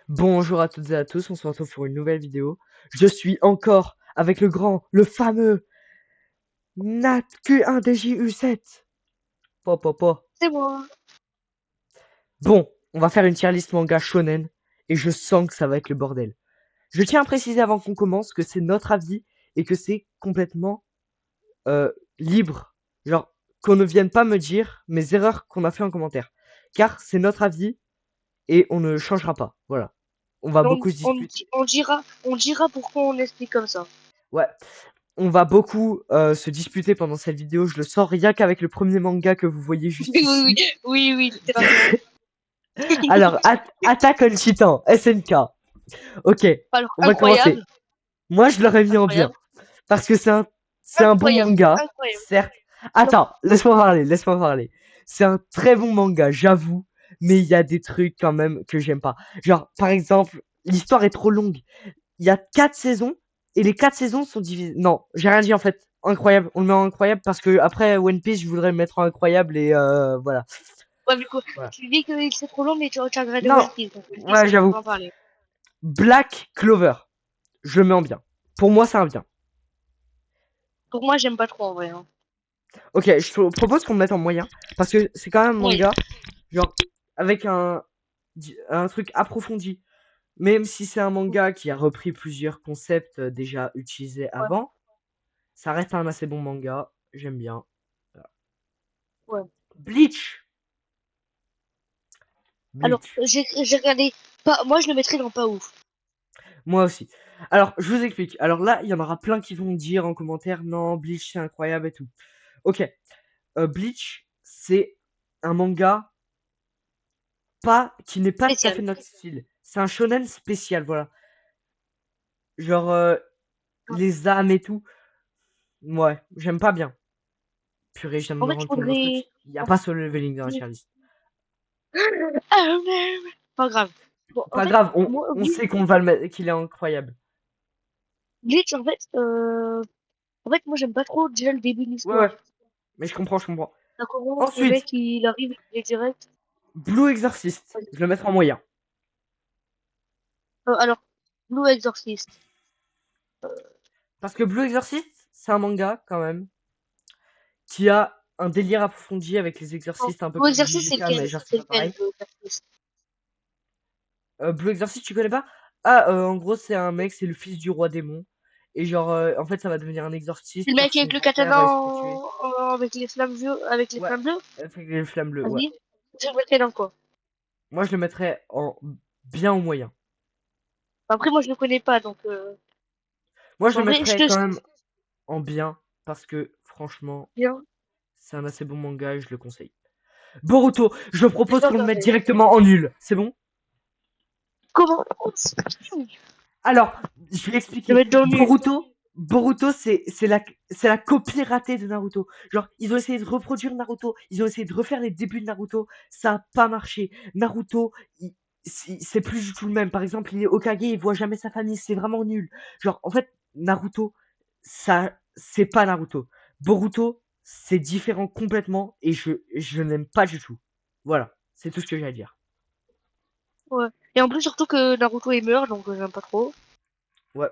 Bonjour à toutes et à tous, on se retrouve pour une nouvelle vidéo. Je suis encore avec le grand, le fameux NatQ1DJU7. Po, po, po. C'est moi. Bon, on va faire une tier list manga shonen et je sens que ça va être le bordel. Je tiens à préciser avant qu'on commence que c'est notre avis et que c'est complètement libre. Genre, qu'on ne vienne pas me dire mes erreurs qu'on a fait en commentaire. Car c'est notre avis et on ne changera pas. Voilà. On va On, beaucoup se on, disputer. on dira pourquoi on explique comme ça. Ouais. On va beaucoup se disputer pendant cette vidéo, je le sens rien qu'avec le premier manga que vous voyez juste Oui, oui, ici. oui, oui, littéralement. Alors, Attack on Titan, SNK. Ok, Alors, on va commencer. incroyable, Moi, je l'aurais mis en bien. incroyable, Parce que c'est un bon incroyable, manga, incroyable. certes. Non, Attends, laisse-moi parler, laisse-moi parler. C'est un très bon manga, j'avoue. Mais il y a des trucs quand même que j'aime pas. Genre, par exemple, l'histoire est trop longue. Il y a 4 saisons et les 4 saisons sont divisées. Non, j'ai rien dit en fait. Incroyable, on le met en incroyable parce que après One Piece, je voudrais le mettre en incroyable et voilà. ouais, du coup, Voilà. tu dis que c'est trop long, mais tu as regardé Non, One Piece. Donc One Piece, ouais, on j'avoue. va en parler. Black Clover, je le mets en bien. Pour moi, c'est un bien. Pour moi, j'aime pas trop en vrai. Hein. Ok, je te propose qu'on le mette en moyen parce que c'est quand même un Oui, manga, genre avec un truc approfondi. Même si c'est un manga qui a repris plusieurs concepts déjà utilisés ouais, avant, ça reste un assez bon manga. J'aime bien. Voilà. ouais. Bleach. Alors, Bleach. j'ai regardé. Pas, moi, je le mettrais dans pas ouf. Moi aussi. Alors, je vous explique. Alors là, il y en aura plein qui vont me dire en commentaire, non, Bleach, c'est incroyable et tout. Ok. Bleach, c'est un manga qui n'est pas tout à fait Spécial. notre style. C'est un shonen spécial, voilà. Genre, les âmes et tout. Ouais, j'aime pas bien. Purée, je viens de En me fait, il rendre compte d'un truc. faudrait. Il n'y a pas solo leveling dans la tier list. Ah, merde. Pas grave. Bon, en Pas fait, grave, moi, on sait qu'on va le mettre, qu'il est incroyable. Glitch, en fait, moi, j'aime pas trop déjà le début de Ouais, ouais, l'histoire. mais je comprends, je comprends. Ça commence, le Ensuite, mec, il arrive, il est direct. Blue Exorcist. Je le mettrai en moyen. Alors, Blue Exorcist. Parce que Blue Exorcist, c'est un manga, quand même, qui a un délire approfondi avec les Non, exorcistes, un peu Blue comme Exorcist, c'est Jujutsu, lequel? mais genre c'est C'est pas lequel, pareil. Blue Exorcist? Blue Exorcist, tu connais pas? Ah, en gros, c'est un mec, c'est le fils du roi démon. Et genre, en fait, ça va devenir un C'est exorciste le car mec son avec le grand frère katana il se fait tuer. avec les flammes avec les Ouais, flammes bleues? avec les flammes bleues, ouais. Vas-y. Je le mettrai dans quoi? Moi, je le mettrais en bien ou moyen. Après, moi, je le connais pas, donc, Moi, je le en vrai, je mettrais te quand même en bien parce que, franchement, bien. c'est un assez bon manga et je le conseille. Boruto, je Je propose vais qu'on le mette regarder. directement en nul. C'est bon? Comment? Alors, je vais Le expliquer. mettre dans nul. Boruto, c'est la copie ratée de Naruto. Genre, ils ont essayé de reproduire Naruto, ils ont essayé de refaire les débuts de Naruto, ça a pas marché. Naruto, c'est plus du tout le même. Par exemple, il est Hokage, il voit jamais sa famille, c'est vraiment nul. Genre, en fait, Naruto, ça, c'est pas Naruto. Boruto, c'est différent complètement et je n'aime pas du tout. Voilà, c'est tout ce que j'ai à dire. Ouais. Et en plus, surtout que Naruto il meurt, donc j'aime pas trop. Ouais,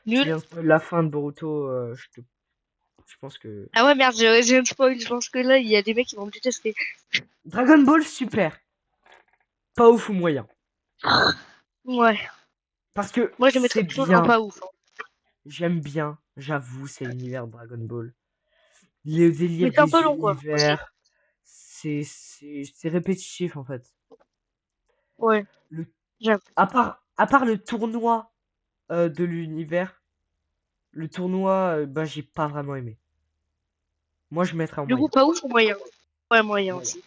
tu Nul. viens de spoiler la fin de Boruto, je pense que Ah ouais, merde, j'ai un spoil. Je pense que là, il y a des mecs qui vont me détester. Dragon Ball super, pas ouf ou moyen. Ouais. Parce que Moi, je le c'est mettrais plutôt en bien, pas ouf. Hein. j'aime bien, j'avoue, c'est l'univers de Dragon Ball. Le Mais délire c'est un peu des long, quoi. Aussi. univers, c'est répétitif en fait. Ouais. Le, J'aime. à part le tournoi de l'univers, le tournoi, bah j'ai pas vraiment aimé. Moi je mettrais en Du coup, moyen. pas ouf ou moyen? Ouais, moyen Moyen. aussi.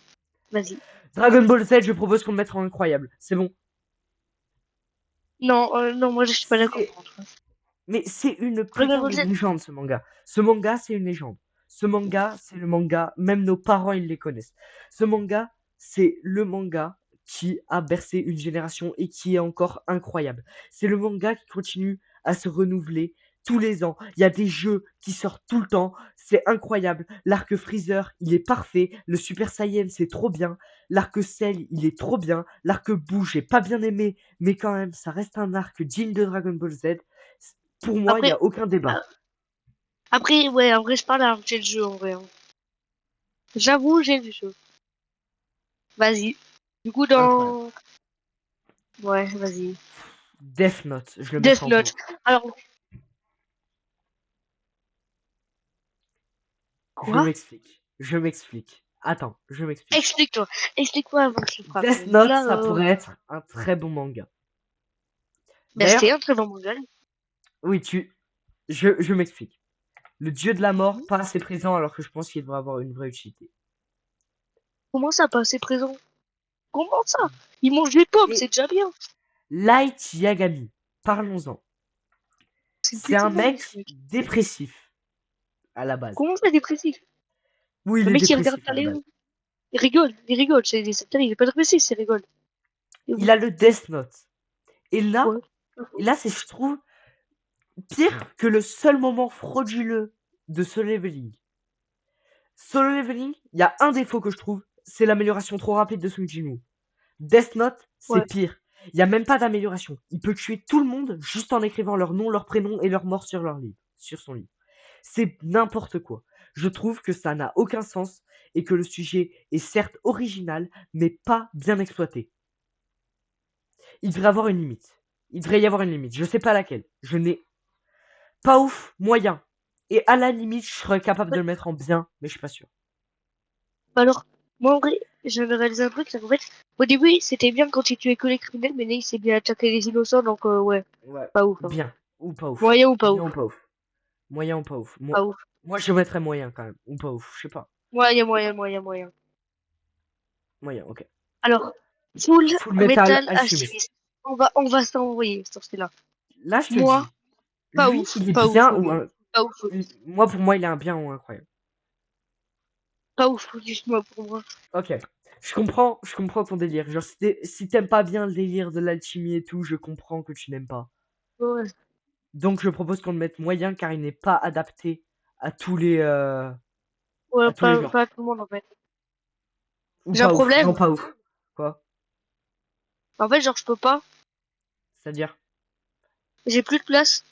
Vas-y. Dragon Ball Z, je propose qu'on le mette en incroyable. C'est bon. Non, non, moi, je suis pas d'accord. C'est Mais c'est une Dragon putain Ball de Z. légende, ce manga. Ce manga, c'est une légende. Ce manga, c'est le manga, même nos parents, ils les connaissent. Ce manga, c'est le manga qui a bercé une génération et qui est encore incroyable. C'est le manga qui continue à se renouveler tous les ans. Il y a des jeux qui sortent tout le temps. C'est incroyable. L'arc Freezer, il est parfait. Le Super Saiyan, c'est trop bien. L'arc Cell, il est trop bien. L'arc Boo, j'ai pas bien aimé, mais quand même, ça reste un arc digne de Dragon Ball Z. Pour moi, il n'y Après, a aucun débat. après, ouais, en vrai, je parle à j'ai le jeu, en vrai. Hein. J'avoue, j'ai le jeu. Vas-y. Du coup, Incroyable. dans... Ouais, vas-y. Death Note, je le Death mettrai en premier. Note. Alors, Je quoi? m'explique. Je m'explique. Attends, je m'explique. Explique-toi. Explique-moi avant que je frappe. Death Parce que Note, là, ça pourrait être un très bon manga. bah, c'était D'ailleurs, un très bon modèle. oui, je m'explique. Le dieu de la mort, Mhm. pas assez présent alors que je pense qu'il devrait avoir une vraie utilité. Comment ça, pas assez présent? Comment ça? Il mange des pommes, c'est Et déjà bien. Light Yagami, parlons-en. C'est une C'est un putain de dingue, ce mec mec. dépressif à la base. Comment ça, dépressif? Oui, il Le est mec, il regarde dépressif pas à la les... base. Il rigole, il rigole. C'est terrible, il est pas dépressif, il rigole. Et Il oui. a le Death Note. Et là, Ouais. et là, c'est, je trouve, pire que le seul moment frauduleux de Solo Leveling. Solo Leveling, il y a un défaut que je trouve, c'est l'amélioration trop rapide de Sung Jin-woo. Death Note, c'est Ouais. pire. Il n'y a même pas d'amélioration. Il peut tuer tout le monde juste en écrivant leur nom, leur prénom et leur mort sur leur livre, sur son livre. C'est n'importe quoi. Je trouve que ça n'a aucun sens et que le sujet est certes original, mais pas bien exploité. Il devrait avoir une limite. Il devrait y avoir une limite. Je sais pas laquelle. Je n'ai pas ouf, moyen. Et à la limite, je serais capable de le mettre en bien, mais je suis pas sûr. Bah alors, moi en vrai, je viens de réaliser un truc, c'est qu'en fait, au début, c'était bien quand il tuait que les criminels, mais là, il s'est bien attaqué les innocents, donc ouais, Ouais. pas ouf. Hein. Bien. Ou pas ouf. Moyen ou pas Bien ouf? ou pas ouf. Moyen ou pas ouf. Pas ouf. Moi, je mettrais moyen quand même. Ou pas ouf. Je sais pas. Moyen, moyen, moyen, moyen. Moyen, ok. Alors, Full Full Metal Metal Alchemist. Alchemist. On va s'envoyer sur celui-là. Là, je te Moi, dis. pas Lui, ouf, il est pas ouf, bien oui. ou un. Pas ouf, Moi, pour moi, il est un bien ou incroyable. pas ouf, juste-moi pour moi. Ok. Je comprends ton délire. Genre, si t'aimes pas bien le délire de l'alchimie et tout, je comprends que tu n'aimes pas. Ouais, Donc, je propose qu'on le mette moyen car il n'est pas adapté à ouais, à tous les genres. pas tout le monde en fait. Ou J'ai un pas ouf. Non, problème. pas ouf. Quoi? En fait, genre, je peux pas. C'est-à-dire? J'ai plus de place.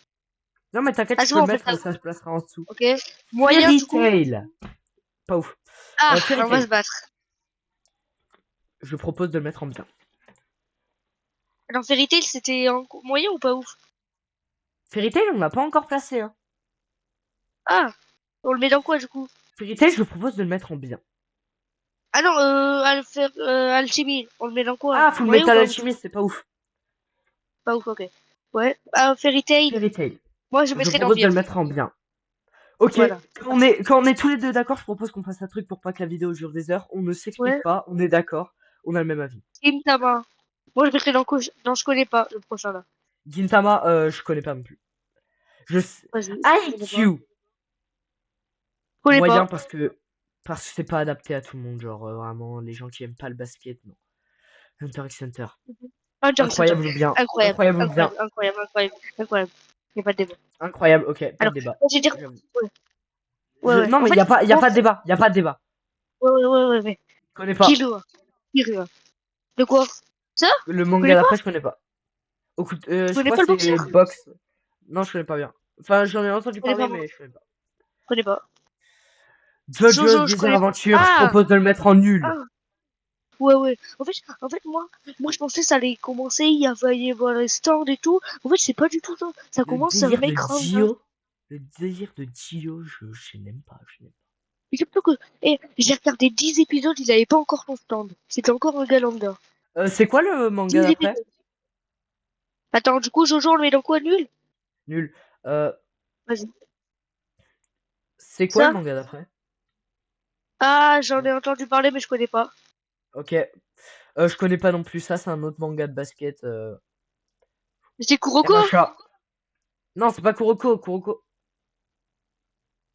Non, mais t'inquiète, Ah, je c'est peux bon, le on fait mettre, ça. ça se placera en dessous. Ok. Moyen, Fairy du coup. Tail. Pas ouf. Ah, Fairy on va se Tail. battre. Je propose de le mettre en bien. Alors, Fairy Tail, c'était en moyen ou pas ouf? Fairy Tail, on l'a pas encore placé, hein. Ah, on le met dans quoi, du coup? Fairy Tail, je propose de le mettre en bien. Ah non, Alchimie, on le met dans quoi? Ah, Full Moyen ou Metal pas ouf? Alchemist, c'est pas ouf. Pas ouf, ok. Ouais. Ah, Fairy Tail, Fairy Tail. moi, je Je mettrais dans propose de bien. le mettre en bien. Ok, Voilà. quand on est tous les deux d'accord, je propose qu'on fasse un truc pour pas que la vidéo dure des heures. On ne s'explique Ouais. pas, on est d'accord, on a le même avis. Gintama. Moi, je mettrais dans quoi? Non, je connais pas le prochain là. Gintama, je connais pas non plus. Je sais. Vas-y, je connais pas. IQ, Je connais moyen pas. parce que c'est pas adapté à tout le monde, genre vraiment les gens qui aiment pas le basket, non. Hunter x Hunter, Hunter x Hunter. incroyable ou bien, Incroyable, incroyable ou bien, incroyable, incroyable, incroyable, incroyable. Y a pas de débat. incroyable. Ok, pas de Alors, débat. moi, je vais dire, J'avoue. ouais, ouais, ouais. Non En mais fait, y a moi, pas de débat, y a pas de débat. ouais, ouais, ouais, ouais, ouais. Je connais pas. Killua. Killua. De quoi? Ça? Le Tu manga connais pas? d'après, je connais pas. Tu Je connais crois pas que le boxeur? c'est box. Non, je connais pas bien. Enfin, j'en ai entendu Je connais parler, pas, mais je connais pas. je connais pas. JoJo's Jojo, je Bizarre connais pas. Adventure, je Ah! propose de le mettre en nul. Ah! Ouais, ouais. En fait, moi, je pensais que ça allait commencer, y avoir les stands et tout. En fait, c'est pas du tout ça. Ça Le commence un délire de mec random. Dio. Le délire de Dio, je n'aime pas. Je n'aime Mais surtout que, j'ai regardé 10 épisodes, il avait pas encore son stand. C'était encore un gars lambda. pas. C'est quoi le manga 10 d'après? épisodes. Attends, du coup, Jojo, on le met dans quoi, nul? Nul. Euh, Vas-y. c'est quoi le Ça? manga d'après? Ah, j'en ai entendu parler, mais je connais pas. Ok. Je connais pas non plus ça, c'est un autre manga de basket. C'est Kuroko? Yamcha. Non, c'est pas Kuroko. Kuroko.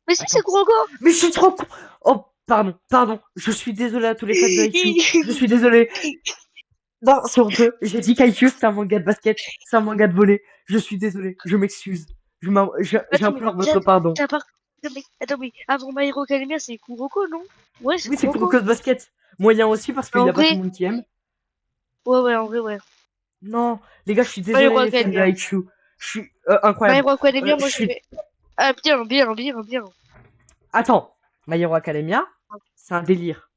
Mais si, c'est Attends. Kuroko! Mais je suis trop con. Oh, pardon. Je suis désolé à tous les fans de IQ. Je suis désolé. Non, c'est honteux. J'ai dit qu'IQ, c'est un manga de basket. C'est un manga de volley. Je suis désolé. Je m'excuse. Attends, mais J'implore votre pardon. t'as pas... Attends, mais avant My Hero Academia, c'est Kuroko, non? Ouais, c'est Oui, c'est Kuroko. Kuroko's Basket. Moyen aussi parce qu'il En y a pas tout vrai, le monde qui aime. ouais, en vrai, ouais. Non, les gars, je suis My Hero désolé les fans de Academia. IQ. Je suis My incroyable. Hero Academia, Je moi, je suis. mets... Ah, bien, bien, bien, bien. Attends, My Hero Academia, c'est un délire.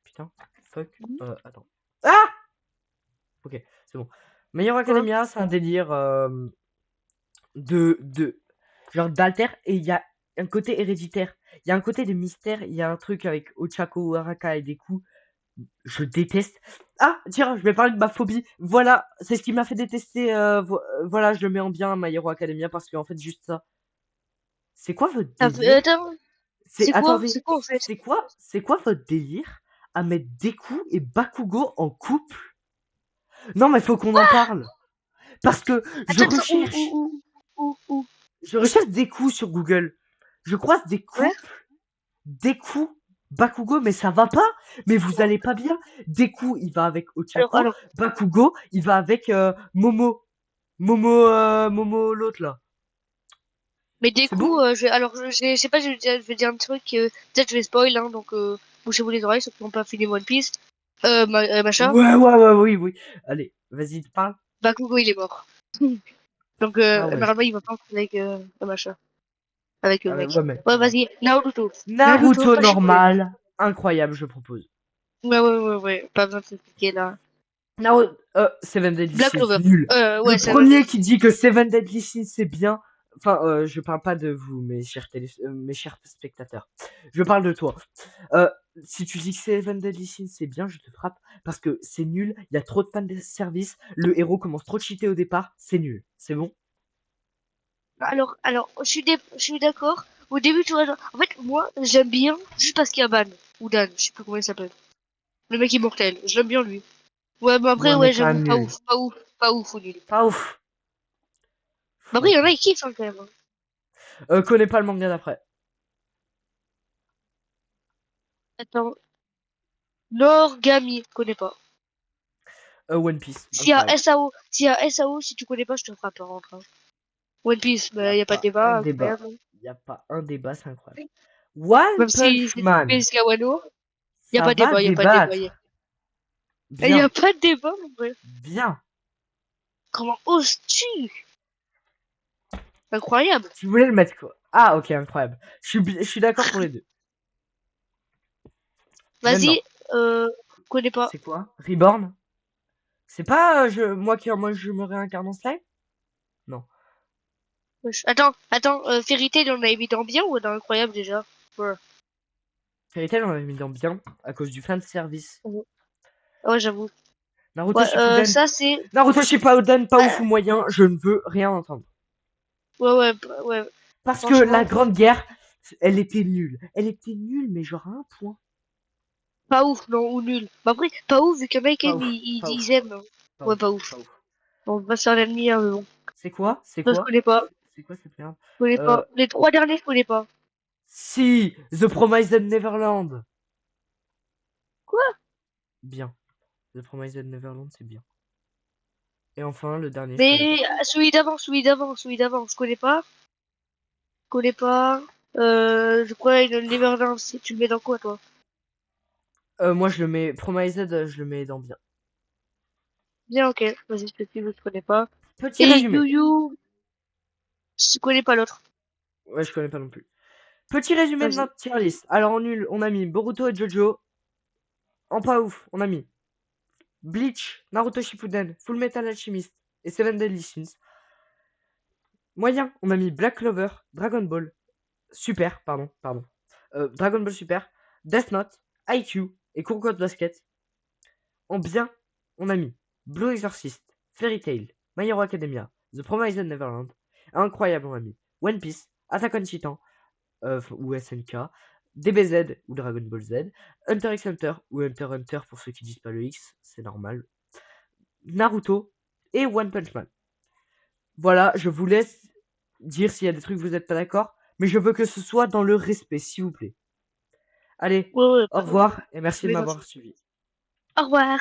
Putain, fuck. Mhm. Attends. Ah! Ok, c'est bon. My Hero Quoi? Academia, c'est un délire de genre d'alter et il y a un côté héréditaire. Il y a un côté de mystère. Il y a un truc avec Ochako, Araka et des coups. Je déteste. Ah, tiens, je vais parler de ma phobie. Voilà, c'est ce qui m'a fait détester. Voilà, je le mets en bien My Hero Academia parce qu'en fait, juste ça. C'est quoi votre délire? Attends, C'est attendez, c'est quoi, en fait? c'est quoi votre délire à mettre Deku et Bakugo en couple? Non, mais faut qu'on en parle parce que je Attends, recherche, où? je recherche Deku sur Google. Je croise des Ouais? couples Deku Bakugo, mais ça va pas. Mais vous allez pas bien. Deku, il va avec Ochako. Alors, Bakugo, il va avec Momo. Momo l'autre là. mais des C'est bon? coups, je sais pas, je vais dire un truc, peut-être je vais spoil, hein, donc bouchez-vous les oreilles, ceux qui n'ont pas fini One Piece. Machin, Ouais, oui. Allez, vas-y, parle. Bakugo, il est mort. Donc, Ah ouais. normalement, il va pas avec machin, avec le mec. Ouais, mais Ouais, non. vas-y, Naruto. Naruto, Naruto pas Shippuden. normal, incroyable, je propose. Ouais, pas besoin de s'expliquer, là. Naruto, Seven Deadly Black Sins, Clover. nul. Ouais, Le ça va. premier qui dit que Seven Deadly Sins c'est bien. Enfin, je parle pas de vous, mes chers spectateurs. Je parle de toi. Euh, Si tu dis que Seven Deadly Sins c'est bien, je te frappe parce que c'est nul. Il y a trop de fans de service. Le héros commence trop cheaté au départ. C'est nul. C'est bon? Je suis d'accord. Au début, tu vois, genre, en fait, moi, j'aime bien, juste parce qu'il y a Ban, ou Dan, je sais plus comment il s'appelle. Le mec immortel, je l'aime bien, lui. Ouais, mais après, Ouais, mais ouais, quand j'avoue, même nul. pas ouf ou nul. Pas ouf. Mais après, il y en a, Ok. ils kiffent, hein, quand même, hein. Connais pas le manga d'après. Attends, Norgami, connais pas. One Piece, incroyable. S'il y a SAO, si tu connais pas, je te frappe, par contre, hein. One Piece, Y a bah, y a pas de pas un débat, débat. incroyable. Y a pas un débat, c'est incroyable. One Même si Punch c'est Man, PSK Wano, y a ça pas de va débat, y a pas de débat. débattre. Y a Bien, pas de débat, en vrai. bien. Comment oses-tu? Incroyable. Tu voulais le mettre quoi? Ah, ok, incroyable. Je suis d'accord pour les deux. Maintenant, Vas-y, connais pas. c'est quoi? Reborn? C'est pas moi je me réincarne en slime? Non. Wesh. Attends, Fairy Tail, on a mis dans bien ou dans incroyable déjà? Ouais. Fairy Tail, on l'avait mis dans bien à cause du fan service. Ouais, j'avoue. Naruto Ouais, Shippuden. ça c'est. Naruto Shippuden, pas ouf ou Ouais, moyen, je ne veux rien entendre. ouais. Parce que la Franchement, Grande Guerre, elle était nulle. Elle était nulle, mais genre à un point. pas ouf, non, ou nul. Bah après, pas ouf vu qu'il y en a qui Pas aiment, ouf, pas ils ouf, aiment, hein. pas Ouais, ouf, pas pas ouf. ouf. Bon, on va se faire l'ennemi, hein, mais bon. C'est quoi? C'est Ça, je quoi? connais pas. C'est quoi cette merde? Je connais Euh, pas. Les trois derniers, je connais pas. si, The Promised Neverland. Quoi? Bien. The Promised Neverland, c'est bien. Et enfin, le dernier, je connais Mais pas. celui d'avant, je connais pas. Je connais pas. Je crois une Neverland, tu le mets dans quoi, toi? Moi, je le mets, Promised, je le mets dans bien. Bien, ok. Vas-y, je te suis, je connais pas. Petit Et Yu résumé. Yu, je connais pas l'autre. Ouais, je connais pas non plus. Petit résumé de Vas-y. notre tier list. Alors, en nul, on a mis Boruto et Jojo. En pas ouf, on a mis Bleach, Naruto Shippuden, Full Metal Alchemist et Seven Deadly Sins. Moyen, on a mis Black Clover, Dragon Ball, Super, pardon. Dragon Ball Super, Death Note, IQ et Kuroko Basket. En bien, on a mis Blue Exorcist, Fairy Tail, My Hero Academia, The Promised Neverland. Incroyable, on a mis One Piece, Attack on Titan ou SNK, DBZ ou Dragon Ball Z, Hunter x Hunter ou Hunter x Hunter pour ceux qui disent pas le X, c'est normal. Naruto et One Punch Man. Voilà, je vous laisse dire s'il y a des trucs que vous n'êtes pas d'accord, mais je veux que ce soit dans le respect, s'il vous plaît. Allez, Ouais, au pas non plus. revoir et merci de Mais merci. m'avoir suivi. Au revoir.